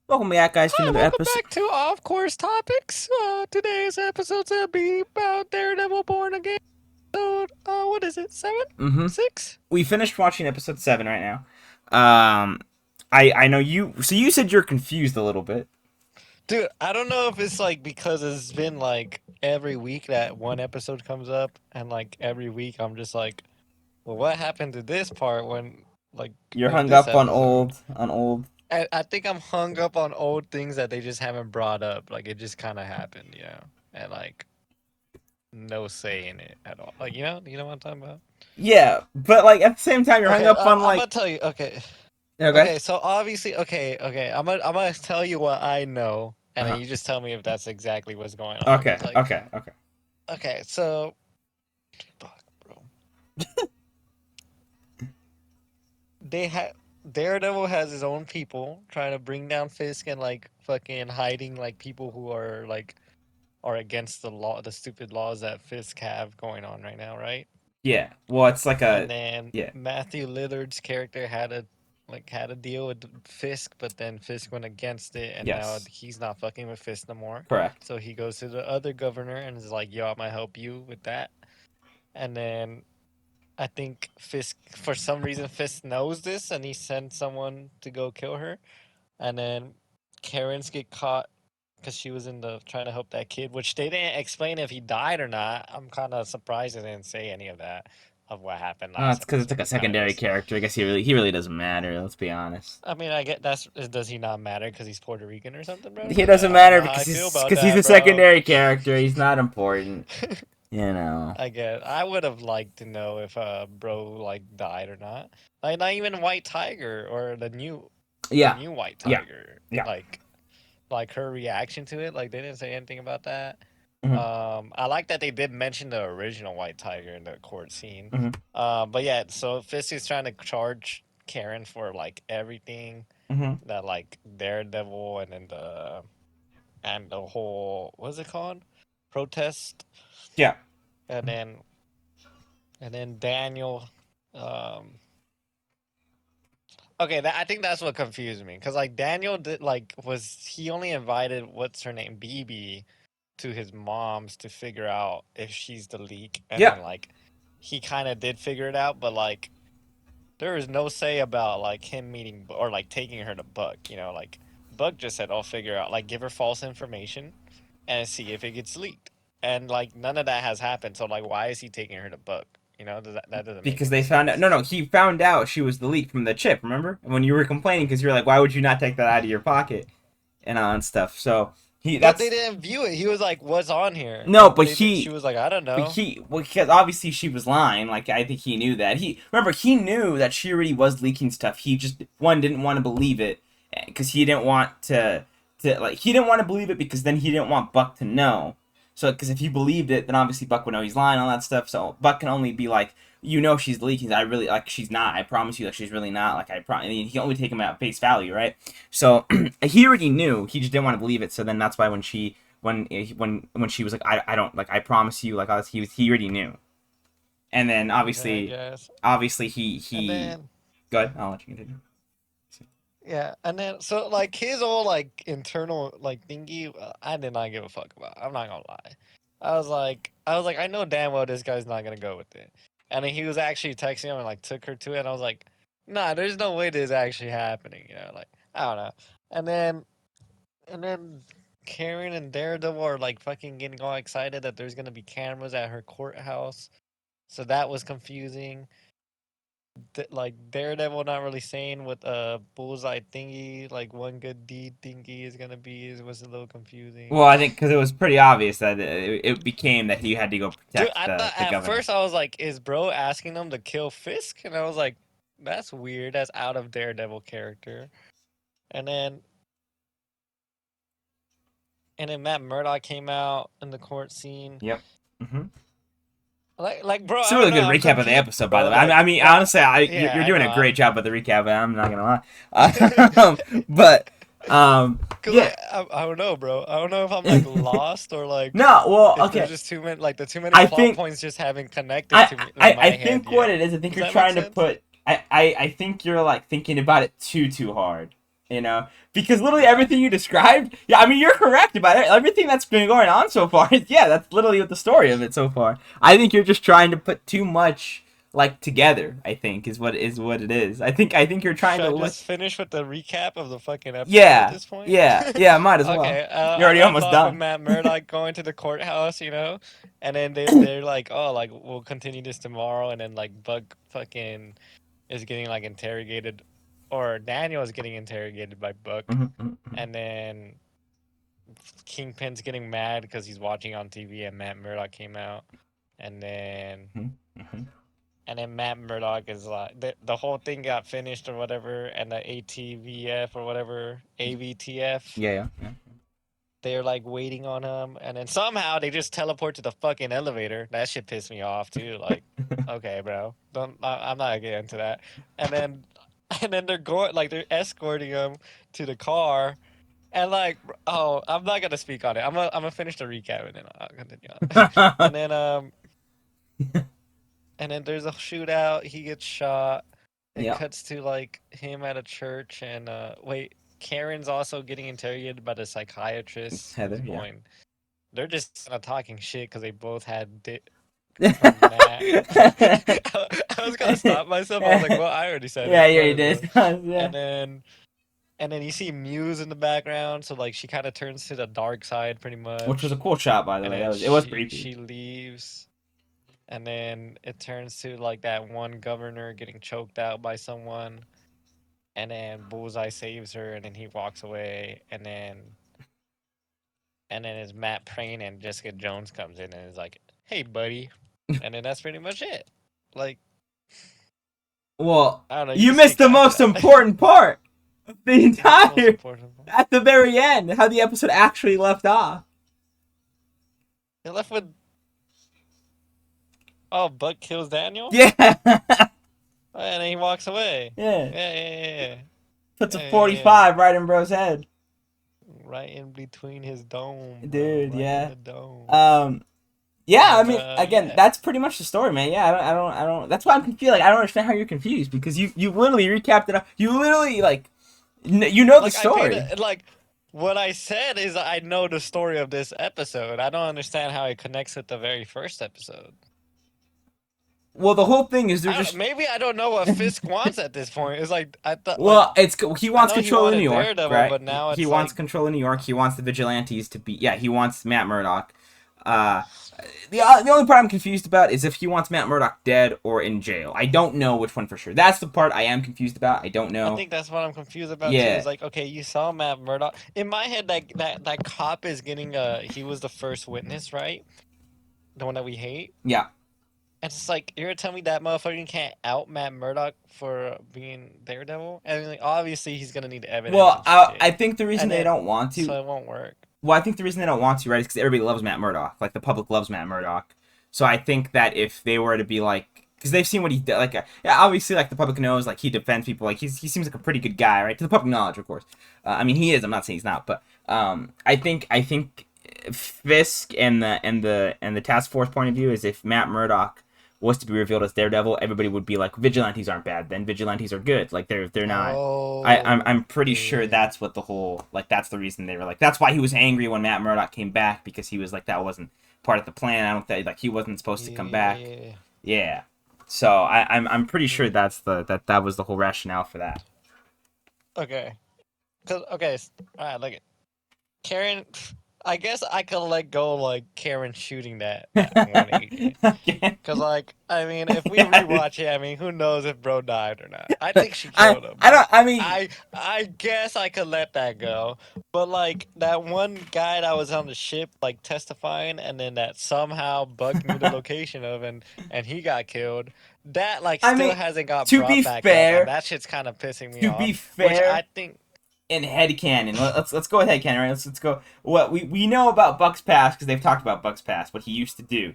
Welcome back, guys, to Hi, another welcome episode. back to Off Course Topics. Today's episode's gonna be about Daredevil Born Again. What is it? Seven? Mm-hmm. Six? We finished watching episode 7 right now. Um, I know you. So you said you're confused a little bit. Dude, I don't know if it's like because it's been like every week that one episode comes up, and like every week I'm just like, well, what happened to this part when like You're in hung this up on episode? old. I think I'm hung up on old things that they just haven't brought up. Like it just kind of happened, and like no say in it at all. Like you know what I'm talking about? Yeah, but like at the same time, you're hung Okay, up on I'm like. gonna tell you. Okay, Okay. okay. So obviously, okay. I'm gonna tell you what I know, and then Uh-huh. you just tell me if that's exactly what's going on. Okay. Cause like, Okay. okay, so fuck, bro. They had Daredevil has his own people trying to bring down Fisk and like fucking hiding like people who are against the law, the stupid laws that Fisk have going on right now, right? Yeah. Well, it's like And a. then Yeah. Matthew Lillard's character had a deal with Fisk, but then Fisk went against it, and now Yes. he's not fucking with Fisk no more. Correct. So he goes to the other governor and is like, "Yo, I'm gonna help you with that." And then I think Fisk, for some reason, Fisk knows this, and he sends someone to go kill her. And then Karens get caught because she was in the trying to help that kid, which they didn't explain if he died or not. I'm kind of surprised they didn't say any of that of what happened last It's because it's like episode. a It kind of secondary just, character. I guess he really doesn't matter. Let's be honest. I mean, I get that's does he not matter because he's Puerto Rican or something, bro? He Because doesn't I don't matter know how I feel about because he's a that, bro. secondary character. He's not important. You know. I get. I would have liked to know if bro like died or not. Like not even White Tiger or the Yeah. new White Yeah. Tiger. Yeah. Like her reaction to it. Like they didn't say anything about that. Hmm. I like that they did mention the original White Tiger in the court scene. Hmm. But yeah, so Fisk is trying to charge Karen for like everything Hmm. that like Daredevil and the whole what's it called? Protest. Yeah. And then Daniel um okay, I think that's what confused me cuz like Daniel did like was he only invited what's her name BB to his mom's to figure out if she's the leak, and Yeah. then like he kind of did figure it out, but like there is no say about like him meeting or like taking her to Buck, like Buck just said I'll figure out, like give her false information and see if it gets leaked, and like none of that has happened, so like why is he taking her to Buck? That doesn't make Because any they found out. sense. No, he found out she was the leak from the chip. Remember when you were complaining because you were like, "Why would you not take that out of your pocket?" and stuff. So he But they that's didn't view it. He was like, "What's on here?" no, And but she was like, "I don't know." well, because obviously she was lying. Like I think he knew that. He knew that she already was leaking stuff. He just one didn't want to believe it because he didn't want to like he didn't want to believe it because then he didn't want Buck to know. So because if he believed it, then obviously Buck would know he's lying, all that stuff. So Buck can only be like, she's leaking. I really like she's not. I promise you, like she's really not. Like I promise. He can only take him at face value, right? So he already knew. He just didn't want to believe it. So then that's why when she was like, I don't like I promise you, like he already knew. And then Okay, I guess. obviously And he then good. I'll let you continue. yeah, and then so like his whole like internal like thingy, I did not give a fuck about. I'm not gonna lie. I was like, I know damn well this guy's not gonna go with it. And then he was actually texting him and like took her to it. And I was like, nah, there's no way this is actually happening. Like I don't know. And then Karen and Daredevil are like fucking getting all excited that there's gonna be cameras at her courthouse. So that was confusing. Like Daredevil not really saying what bullseye thingy, like one good deed thingy is gonna be, is was a little confusing. Well, I think because it was pretty obvious that it became that he had to go Dude, protect I thought the at governor. first I was like, is bro asking them to kill Fisk? And I was like, that's weird. That's out of Daredevil character. And then Matt Murdock came out in the court scene. Yep. Hmm. Like bro, It's a I really don't know. good I'm recap of the confused, episode, by bro. the way. I mean, Like honestly, yeah, you're I doing know. a great job with the recap. I'm not gonna lie, but Cause yeah. like I don't know, bro. I don't know if I'm like lost or like No, well, if there's okay. just too many like the too many I plot think points just haven't connected to me in I my head think what yet. it is. I think Does you're that make trying to sense? put. I think you're like thinking about it too hard you know, because literally everything you described, yeah, I mean, you're correct about it. Everything that's been going on so far, yeah, that's literally the story of it so far. I think you're just trying to put too much like together. I think is what it is. I think you're trying Should to I look. just finish with the recap of the fucking episode at Yeah, this point? yeah, might as well. Okay, You're I already left almost off with done. Matt Murdock going to the courthouse, and then they're like, oh, like we'll continue this tomorrow, and then like Buck fucking is getting like interrogated, or Daniel is getting interrogated by Buck, Mhm, mhm, and then Kingpin's getting mad because he's watching on TV, and Matt Murdock came out, and then mhm, mhm. and then Matt Murdock is like the whole thing got finished or whatever, and the ATVF or whatever AVTF, Yeah, yeah, yeah. they're like waiting on him, and then somehow they just teleport to the fucking elevator. That shit pissed me off too. Like, okay, bro, don't I'm not getting into that. And then and then they're escorting him to the car. And like, oh, I'm not gonna speak on it. I'm gonna finish the recap and then I'll continue on. and then and then there's a shootout. He gets shot. It Yeah, cuts to like him at a church, and wait, Karen's also getting interrogated by the psychiatrist who's Heather. Yeah. going. They're just kind of talking shit because they both had from Matt. I was gonna stop myself. I was like, well, I already said Yeah, it. yeah, Might you as well. did. Yeah. And then you see Muse in the background, so like she kind of turns to the dark side pretty Which was a much, cool shot, by the and way. then It was she creepy. she leaves, and then it turns to like that one governor getting choked out by someone, and then Bullseye saves her, and then he walks away, and then it's Matt praying, and Jessica Jones comes in and is like, "Hey, buddy," and then that's pretty much it. Like, Well, I don't know. You you can missed skip the past most that. important part of the What's the most entire important part? at the very end, how the episode actually left off. They left with, oh, Buck kills Daniel, Yeah. and then he walks away. Yeah. Yeah, yeah, Puts a yeah, yeah, yeah. 45 right in bro's head. Right in between his dome, bro. Dude, Right in yeah. the dome. Um yeah, I And mean, again, yeah. that's pretty much the story, man. Yeah, I don't. That's why I'm confused. Like, I don't understand how you're confused because you literally recapped it. You literally like, you know the Like I paid story. it, like what I said is I know the story of this episode. I don't understand how it connects with the very first episode. Well, the whole thing is they're I don't, just. maybe I don't know what Fisk wants at this point. It's like I thought, like Well, he I wants know he control of New wanted York, Daredevil, right? but now He it's wants like, control of New York. He wants the vigilantes to be. Yeah, he wants Matt Murdock. Uh, the only part I'm confused about is if he wants Matt Murdock dead or in jail. I don't know which one for sure. That's the part I am confused about. I don't I know. think that's what I'm confused about too. Is Yeah, like, okay, you saw Matt Murdock. In my head, that cop is getting he was the first witness, right? The one that we hate. yeah. And it's like you're gonna tell me that motherfucker can't out Matt Murdock for being Daredevil? I mean, like, obviously he's gonna need evidence Well, and I shit, think the reason and they then don't want to. so it won't work. Well, I think the reason they don't want to, right, is because everybody loves Matt Murdock. Like the public loves Matt Murdock. So I think that if they were to be like, because they've seen what he did, like, yeah, obviously, like the public knows, like he defends people, like he seems like a pretty good guy, right? To the public knowledge, of course. I mean, he is. I'm not saying he's not, but I think Fisk and the task force point of view is if Matt Murdock was to be revealed as Daredevil, everybody would be like, vigilantes aren't bad, then vigilantes are good. Like they're not. I'm Oh, pretty sure yeah, that's what the whole like that's the reason they were like that's why he was angry when Matt Murdock came back because he was like that wasn't part of the plan. I don't think like he wasn't supposed to come back. yeah. Yeah. So I'm pretty sure Mm. that's that was the whole rationale for that. Okay, cause okay, all right, look it. Karen, I guess I could let go like Karen shooting that one agent. Okay. Cause like I mean, if we Yeah. rewatch it, I mean, who knows if bro died or not? I think she I killed him. I don't Like I mean I guess I could let that go. But like that one guy that was on the ship, like testifying, and then that somehow Buck knew the location of, and he got killed. That like I still mean hasn't got to brought be back up, and fair that shit's kind of pissing me to off. be Which I fair think, in headcanon. Let's go with headcanon, right? Let's go. What we know about Buck's past because they've talked about Buck's past, what he used to do.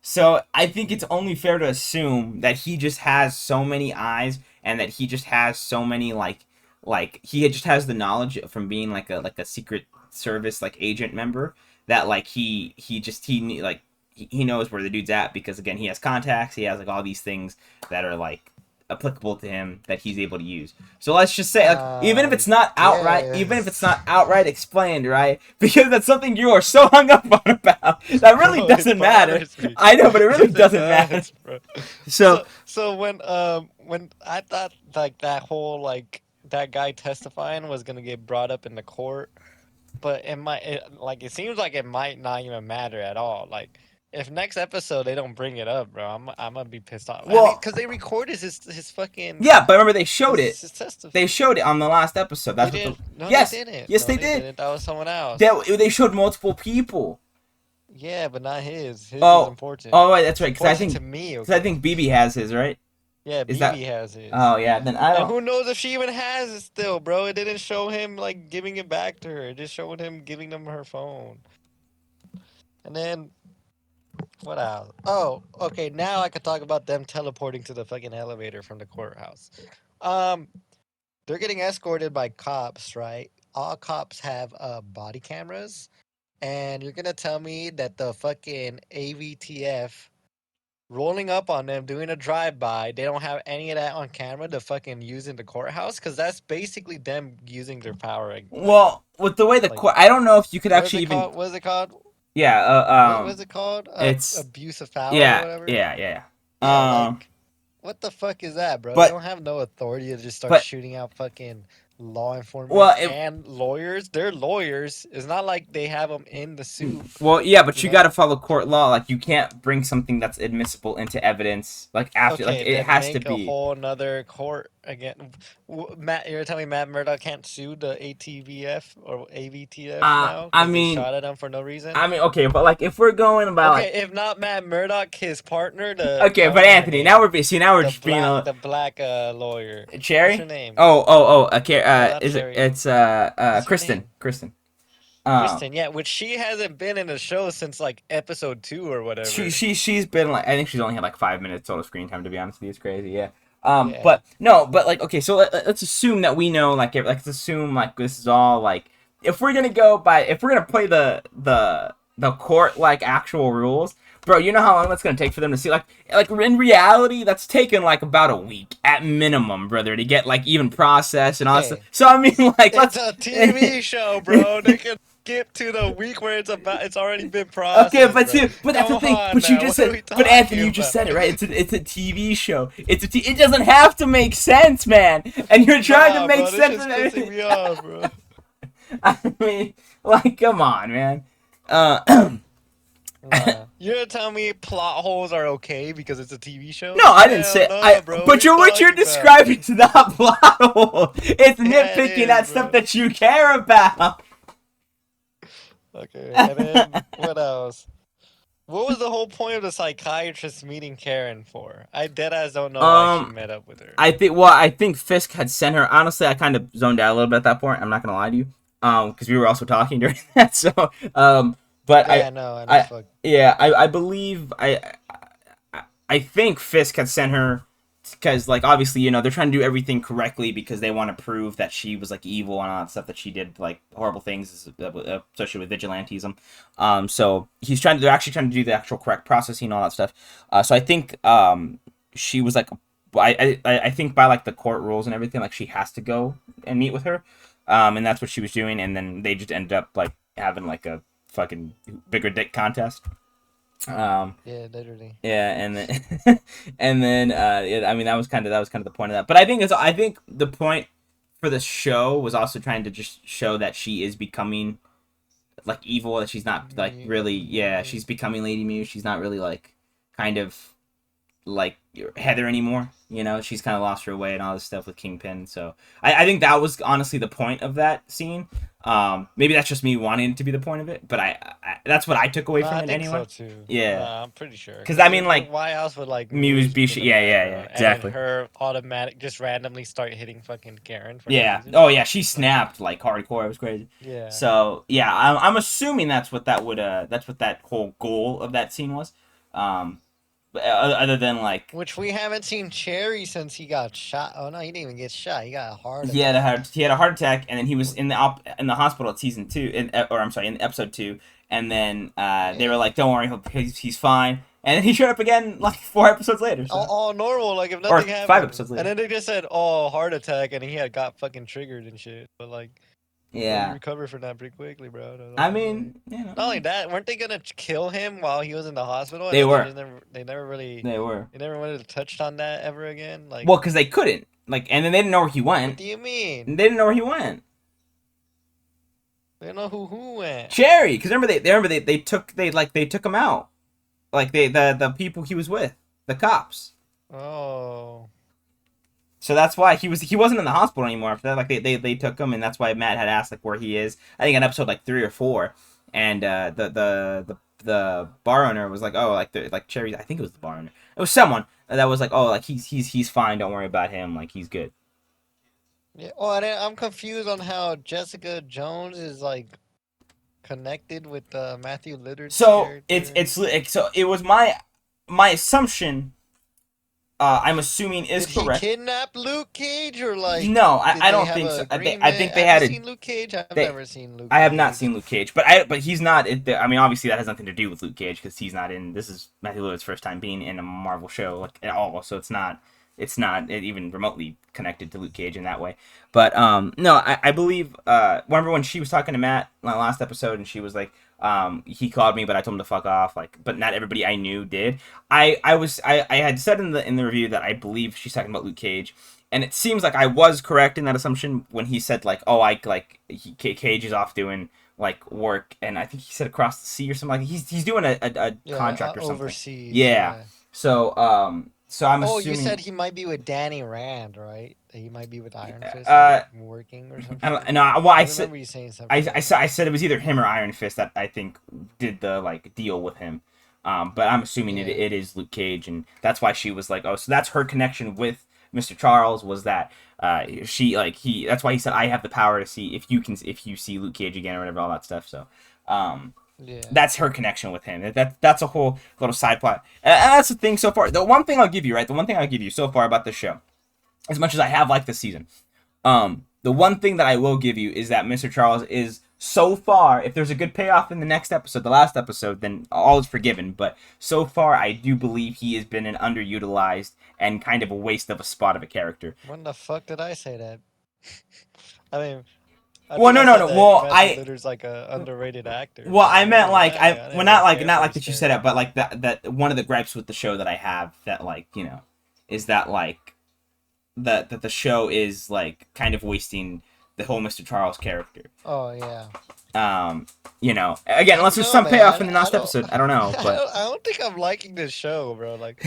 So I think it's only fair to assume that he just has so many eyes and that he just has so many like he just has the knowledge from being like a secret service like agent member that like he knows where the dude's at because again he has contacts, he has like all these things that are like applicable to him that he's able to use. So let's just say, like, even if I it's not outright, even if it's guess. not outright explained, right? Because that's something you are so hung up on about that really Bro, it doesn't matter. bothers me. I know, but it really Yes, it doesn't matter. does, bro. So So when I thought like that whole like that guy testifying was gonna get brought up in the court, but it seems like it might not even matter at all. Like if next episode they don't bring it up, bro, I'm gonna be pissed off. I mean, well, because they recorded his fucking yeah, but remember they showed it. his testify. They showed it on the last episode. They That's what the didn't. No, they yes, didn't. yes No, they they did. didn't. That was someone else. They showed multiple people. Yeah, but not his. His is Oh, important. oh, wait, that's It's right. important to me. Because I Okay. think BB has his, right? Yeah, Is BB that? has his. Oh yeah. Then I And don't. who knows if she even has it still, bro? It didn't show him like giving it back to her. It just showed him giving them her phone. And then what else? Oh, okay. Now I could talk about them teleporting to the fucking elevator from the courthouse. Um, they're getting escorted by cops, right? All cops have body cameras, and you're gonna tell me that the fucking AVTF rolling up on them, doing a drive-by, they don't have any of that on camera to fucking use in the courthouse, because that's basically them using their power. Well, with the way the Like court, I don't know if you could what is actually it even. called? What is it called? Yeah. What was it called? It's Abuse of power or yeah, whatever. yeah, yeah. Yeah, Um, like what the fuck is that, bro? They but don't have no authority to just start but shooting out fucking law enforcement well, and lawyers. They're lawyers. It's not like they have them in the suit, well, yeah, but you you got know? to follow court law. Like you can't bring something that's admissible into evidence. Like after, like Okay, it then has to make a be. whole another court again. Matt, you're telling me Matt Murdock can't sue the ATVF or AVTF now I because they mean, shot at him for no reason? okay, but like if we're going about Okay, like if not Matt Murdock, his partner, the okay, but what was her Anthony, now name? now we're just being a The black lawyer. What's her Cherry. name? Okay. No, not Is it? Cherry. It's What's her Kristen. name? Kristen. Kristen. Yeah, which she hasn't been in the show since like episode 2 or whatever. She's been like I think she's only had like 5 minutes total screen time to be honest with you. It's crazy, yeah. Yeah. But no, but like okay, so let's assume that we know like let's assume like this is all like if we're gonna play the court like actual rules, bro. You know how long that's gonna take for them to see like in reality that's taken like about a week at minimum, brother, to get like even processed and all that stuff. Hey, So I mean like it's let's a TV show, bro. They can skip to the week where it's already been okay, processed, but bro. see, but that's Come the thing. on But you now, just what are we said, but Anthony, talking you just about? said it right. It's a TV show. It doesn't have to make sense, man. And you're trying to Nah, make bro, this sense shit's of pissing everything. me off, bro. I mean, like, come on, man. Uh, Nah. You're gonna tell me plot holes are okay because it's a TV show? no, I didn't Hell say no, I. bro. What But are you what you're talking about? describing is not plot hole. It's Yeah, it nitpicking is, at stuff bro. that you care about. Okay, and then what else? What was the whole point of the psychiatrist meeting Karen for? I deadass don't know why she um, met up with her. I think Fisk had sent her. Honestly, I kind of zoned out a little bit at that point. I'm not gonna lie to you, because we were also talking during that. So, but Yeah, I know, I, fuck. yeah, I believe I think Fisk had sent her because, like, obviously, they're trying to do everything correctly because they want to prove that she was like evil and all that stuff that she did like horrible things associated with vigilantism. So they're actually trying to do the actual correct processing and all that stuff. So I think she was like I think by like the court rules and everything, like she has to go and meet with her, and that's what she was doing. And then they just ended up like having like a fucking bigger dick contest. Yeah, literally. Yeah, and then and then I mean that was kind of the point of that. But I think the point for the show was also trying to just show that she is becoming like evil, that she's not like really, yeah, she's becoming Lady Mew. She's not really like kind of like Heather anymore. She's kind of lost her way and all this stuff with Kingpin. So I think that was honestly the point of that scene. Maybe that's just me wanting it to be the point of it, but I that's what I took away No, from I it think anyway. so too. Yeah, Nah, I'm pretty sure. because I mean, like, why else would like Muse be in the yeah, background exactly. and her automatic just randomly start hitting fucking Karen for no Yeah. reason? Oh yeah, she snapped like hardcore. It was crazy. Yeah. So yeah, I'm assuming that's what that whole goal of that scene was. But other than like Which we haven't seen Cherry since he got shot. Oh no, he didn't even get shot. He got a heart he had attack. a heart attack, and then he was in the hospital at season 2, or I'm sorry, in episode 2, and then they were like, "Don't worry, he's fine." And then he showed up again like 4 episodes later. So. All normal, like if Or nothing 5 episodes happened. later. And then they just said, "Oh, heart attack," and he had got fucking triggered and shit. But like, yeah, he Yeah. recovered from that pretty quickly, bro. I Like, mean, not only that, weren't they gonna kill him while he was in the hospital? And they then were. they never really, They were. they never wanted to touch on that ever again. Like, Well, because they couldn't. Like, and then they didn't know where he what went. do you mean? They didn't know where he went. They know who went. Cherry, because remember they took him out. Like the people he was with, the cops. Oh. So that's why he wasn't in the hospital anymore after that. Like they took him, and that's why Matt had asked like where he is. I think in episode like 3 or 4, and the bar owner was like, oh, like Cherry. I think it was the bar owner. It was someone that was like, oh, like he's fine. Don't worry about him. Like he's good. Yeah. Oh, and I'm confused on how Jessica Jones is like connected with Matthew Lillard's So character. so it was my assumption. I'm assuming is Did he correct. kidnap Luke Cage or like No, did I they don't have think an so. agreement? I think they Have had you a. seen Luke Cage? I've They, never seen Luke I have Cage. not seen Luke Cage, but he's not. I mean, obviously that has nothing to do with Luke Cage because he's not in. This is Matthew Lillard's first time being in a Marvel show like at all, so it's not even remotely connected to Luke Cage in that way. But no, I believe. Remember when she was talking to Matt in the last episode, and she was like, he called me, but I told him to fuck off. Like, but not everybody I knew did. I had said in the review that I believe she's talking about Luke Cage. And it seems like I was correct in that assumption when he said like, oh, Cage is off doing like work, and I think he said across the sea or something like he's doing a contract or something. Overseas. Yeah. So I'm Oh, assuming. you said he might be with Danny Rand, right? He might be with Iron Fist, working or something. I don't know. Well, I said remember you saying something. I said it was either him or Iron Fist that I think did the like deal with him. But I'm assuming it is Luke Cage, and that's why she was like, oh, so that's her connection with Mr. Charles was that that's why he said I have the power to see if you see Luke Cage again or whatever, all that stuff. So that's her connection with him. That's a whole little side plot. And that's the thing so far. The one thing I'll give you so far about this show, as much as I have liked this season, the one thing that I will give you is that Mr. Charles is so far, if there's a good payoff in the next episode, the last episode, then all is forgiven. But so far, I do believe he has been an underutilized and kind of a waste of a spot of a character. When the fuck did I say that? I mean, Well, no. Well, Matthew Lillard's like a underrated actor. Well, I meant like not like that you said it, but like that one of the gripes with the show that I have that like is that like that the show is like kind of wasting the whole Mr. Charles character. Oh yeah. Again, unless there's some payoff in the last episode, I don't know. But I don't think I'm liking this show, bro. Like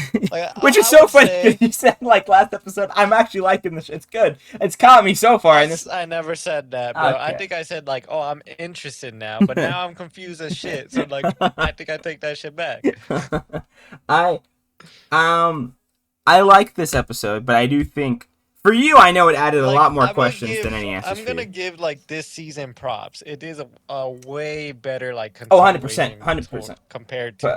which is so funny because you said like last episode, I'm actually liking this. It's good. It's caught me so far. I never said that, bro. Okay. I think I said like, oh, I'm interested now, but now I'm confused as shit. So like, I think I take that shit back. I like this episode, but I do think. For you, I know it added a lot more questions than any answers. I'm gonna give like this season props. It is a way better like 100% compared to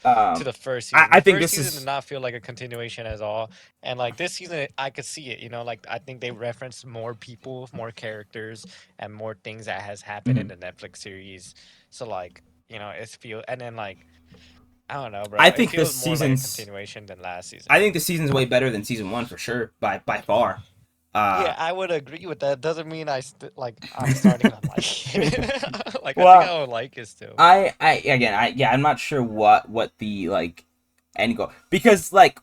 the first season. I think first this season did not feel like a continuation at all, and like this season, I could see it. Like I think they referenced more people, more characters, and more things that has happened in the Netflix series. So like it's and then like. I don't know, bro. I think this season's like a continuation than last season. I think the season's way better than season 1 for sure, by far. Yeah, I would agree with that. Doesn't mean I'm starting to like it. Like well, I think I would like it still. I'm not sure what the like end goal, because like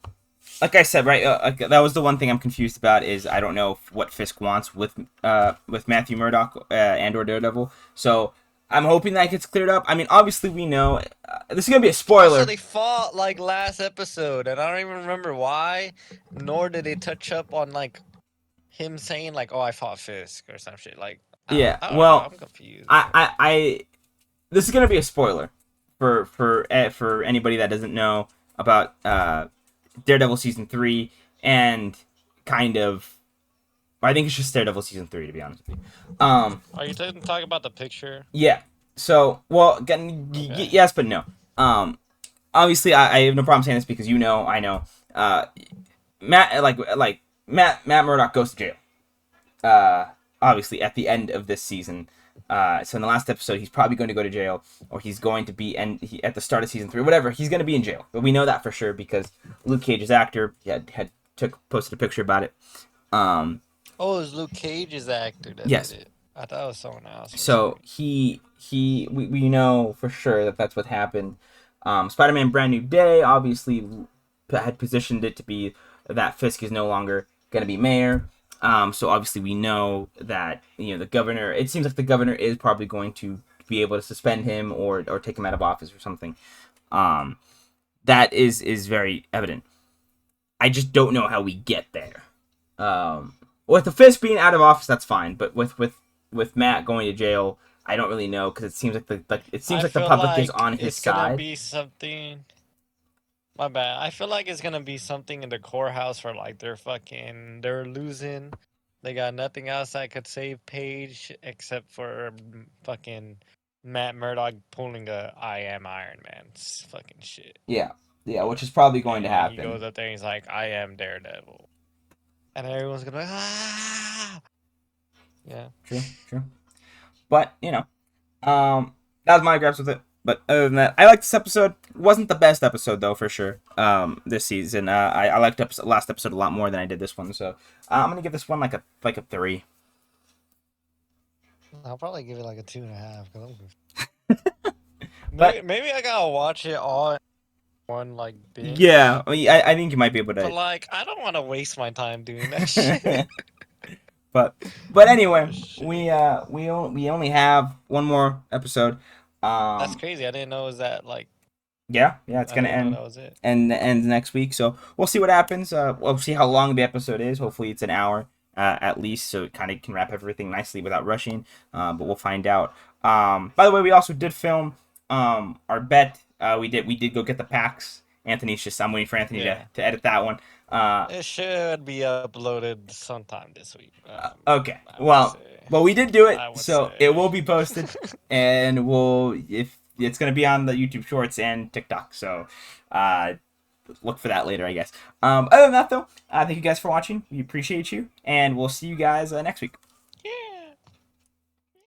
I said, right, that was the one thing I'm confused about is I don't know what Fisk wants with Matthew Murdock and or Daredevil. So I'm hoping that gets cleared up. I mean, obviously we know this is gonna be a spoiler. So they fought like last episode, and I don't even remember why. Nor did they touch up on like him saying like, "Oh, I fought Fisk" or some shit. Like, I don't know, I'm confused. This is gonna be a spoiler for anybody that doesn't know about Daredevil season 3 and kind of. I think it's just Daredevil season 3, to be honest with you. Are you talking about the picture? Yeah. So, well, yes, but no. Obviously, I have no problem saying this because I know. Matt Murdock goes to jail. Obviously, at the end of this season, So in the last episode, he's probably going to go to jail, or he's going to be, and at the start of season 3, whatever, he's going to be in jail. But we know that for sure because Luke Cage's actor had posted a picture about it. Oh, it was Luke Cage's actor that did Yes. it. I thought it was someone else for some So reason. we know for sure that that's what happened. Spider-Man: Brand New Day obviously had positioned it to be that Fisk is no longer going to be mayor. So obviously we know that the governor. It seems like the governor is probably going to be able to suspend him or take him out of office or something. That is very evident. I just don't know how we get there. With the Fisk being out of office, that's fine. But with Matt going to jail, I don't really know because it seems like I the feel public is like on his it's gonna side. be something. My bad. I feel like it's gonna be something in the courthouse where like they're losing. They got nothing else that could save Paige except for fucking Matt Murdock pulling a I am Iron Man fucking shit. Yeah, yeah, which is probably going to And he happen. goes up there and he's like, I am Daredevil. And everyone's gonna be like, ah. Yeah. True, true. But that was my gripes with it. But other than that, I liked this episode. It wasn't the best episode though, for sure. This season, I liked last episode a lot more than I did this one. So I'm gonna give this one like a 3. I'll probably give it like a 2.5 because But maybe I gotta watch it all in one like yeah, binge. I think you might be able But to. like, I don't want to waste my time doing that shit. but Oh anyway, shit, we only have one more episode. that's Um, crazy. I didn't know it was that. Like, yeah, it's I gonna didn't know end that was it. and next week. So we'll see what happens. We'll see how long the episode is. Hopefully, it's an hour at least, so it kind of can wrap everything nicely without rushing. But we'll find out. By the way, we also did film our bet. We did go get the packs. Anthony's just I'm waiting for Anthony Yeah, to edit that one. it should be uploaded sometime this week. Okay. I would Well, say. we did do it, I would so it say. will be posted, and if it's gonna be on the YouTube Shorts and TikTok. So, look for that later, I guess. Other than that, though, thank you guys for watching. We appreciate you, and we'll see you guys next week.